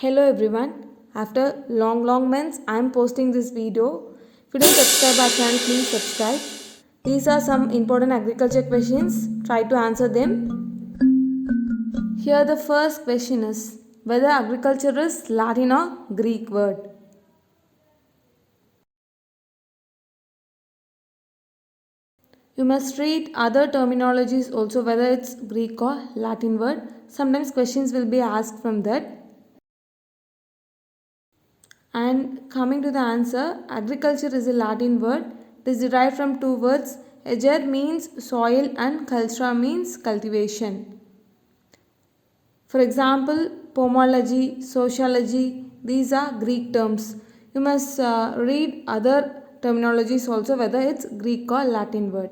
Hello everyone. After long months, I am posting this video. If you don't subscribe our channel, please subscribe. These are some important agriculture questions. Try to answer them. Here the first question is whether agriculture is Latin or Greek word. You must read other terminologies also, whether it's Greek or Latin word. Sometimes questions will be asked from that. And coming to the answer, agriculture is a Latin word. It is derived from two words. Ager means soil and cultura means cultivation. For example, pomology, sociology, these are Greek terms. You must read other terminologies also, whether it's Greek or Latin word.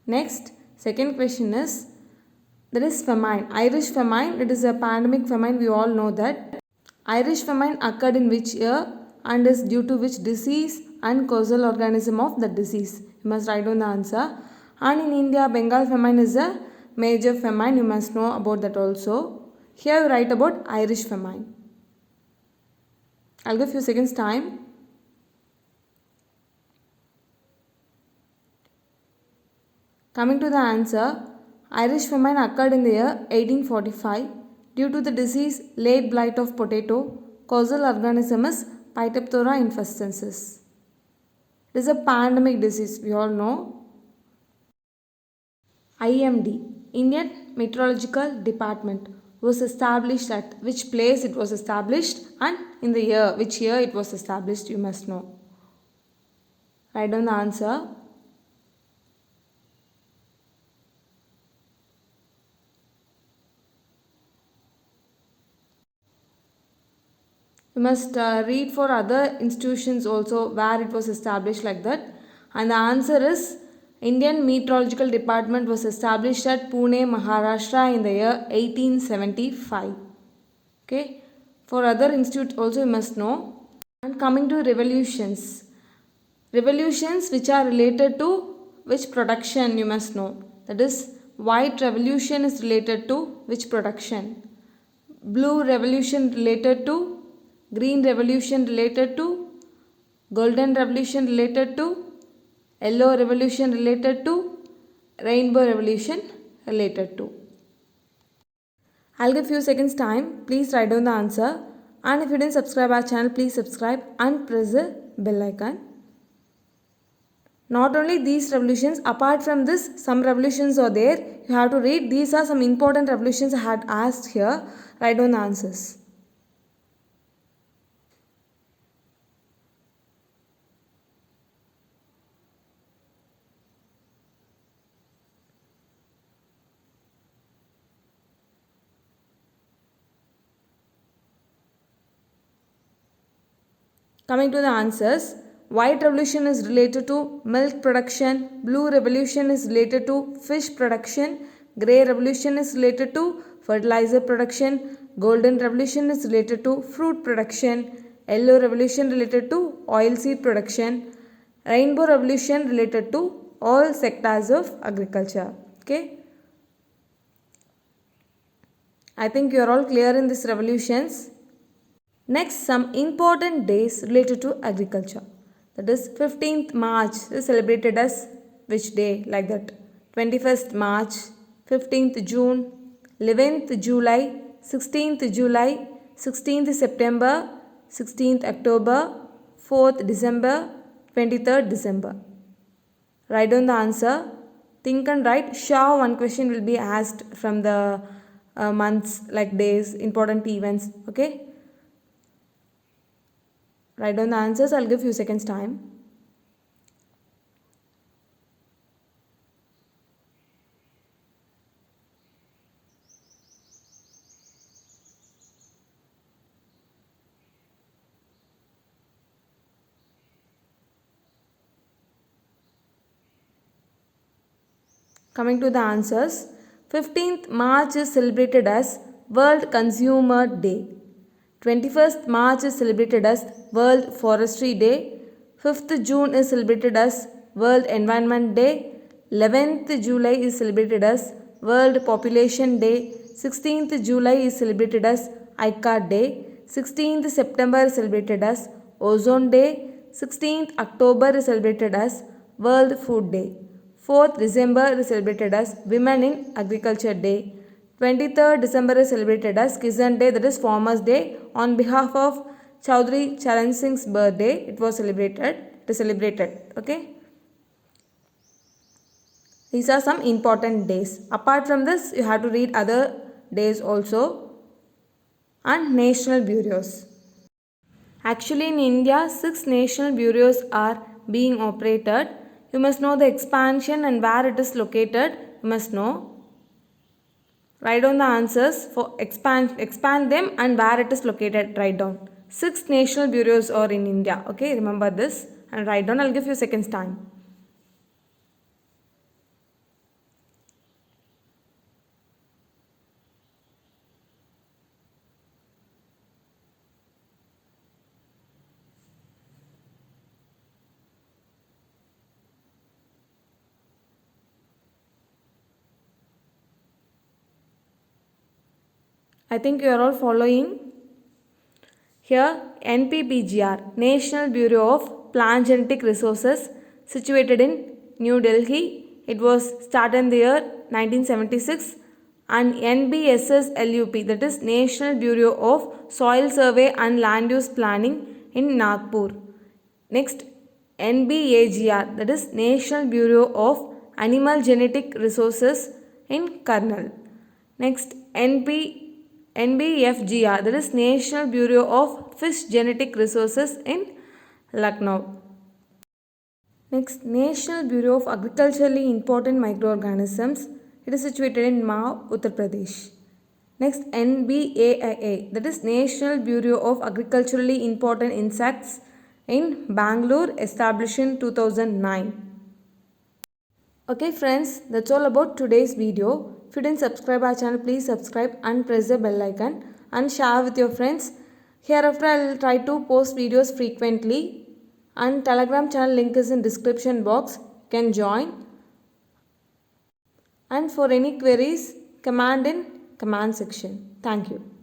Next, second question is, there is famine. Irish famine, it is a pandemic famine, we all know that. Irish famine occurred in which year and is due to which disease and causal organism of the disease? You must write down the answer. And in India, Bengal famine is a major famine. You must know about that also. Here you write about Irish famine. I'll give few seconds time. Coming to the answer, Irish famine occurred in the year 1845 due to the disease late blight of potato. Causal organism is Phytophthora infestensis. It is a pandemic disease, we all know. IMD, Indian Meteorological Department, was established at which place it was established and in the year, which year it was established, you must know. Write down the answer. You must read for other institutions also where it was established like that. And the answer is Indian Meteorological Department was established at Pune, Maharashtra in the year 1875. Okay. For other institutes also you must know. And coming to revolutions. Revolutions which are related to which production you must know. That is, white revolution is related to which production? Blue revolution related to, green revolution related to, golden revolution related to, yellow revolution related to, rainbow revolution related to. I'll give few seconds time. Please write down the answer. And if you didn't subscribe our channel, please subscribe and press the bell icon. Not only these revolutions, apart from this, some revolutions are there. You have to read. These are some important revolutions I had asked here. Write down the answers. Coming to the answers, white revolution is related to milk production, blue revolution is related to fish production, grey revolution is related to fertilizer production, golden revolution is related to fruit production, yellow revolution related to oilseed production, rainbow revolution related to all sectors of agriculture. Okay. I think you are all clear in these revolutions. Next, some important days related to agriculture. That is 15th March is celebrated as which day, like that? 21st March, 15th June, 11th July, 16th July, 16th September, 16th October, 4th December, 23rd December. Write down the answer. Think and write. Sure, one question will be asked from the months, like days, important events. Okay. Write down the answers. I'll give few seconds time. Coming to the answers, 15th March is celebrated as World Consumer Day. 21st March is celebrated as World Forestry Day. 5th June is celebrated as World Environment Day. 11th July is celebrated as World Population Day. 16th July is celebrated as ICAR Day. 16th September is celebrated as Ozone Day. 16th October is celebrated as World Food Day. 4th December is celebrated as Women in Agriculture Day. 23rd December is celebrated as Kisan Day, that is Farmers Day. On behalf of Chaudhary Charan Singh's birthday, it was celebrated. Okay. These are some important days. Apart from this, you have to read other days also and national bureaus. Actually, in India, 6 national bureaus are being operated. You must know the expansion and where it is located. You must know. Write down the answers for expand them and where it is located. Write down. 6 national bureaus are in India. Okay, remember this and write down. I'll give you seconds time. I think you are all following. Here, NPPGR, National Bureau of Plant Genetic Resources, situated in New Delhi. It was started in the year 1976. And NBSSLUP, that is National Bureau of Soil Survey and Land Use Planning in Nagpur. Next, NBAGR, that is National Bureau of Animal Genetic Resources in Karnal. Next, NBFGR, that is National Bureau of Fish Genetic Resources in Lucknow. Next, National Bureau of Agriculturally Important Microorganisms. It is situated in Mao, Uttar Pradesh. Next, NBAIA, that is National Bureau of Agriculturally Important Insects in Bangalore, established in 2009. Okay friends, that's all about today's video. If you didn't subscribe our channel, please subscribe and press the bell icon and share with your friends. Hereafter, I will try to post videos frequently, and Telegram channel link is in description box. You can join. And for any queries, comment in comment section. Thank you.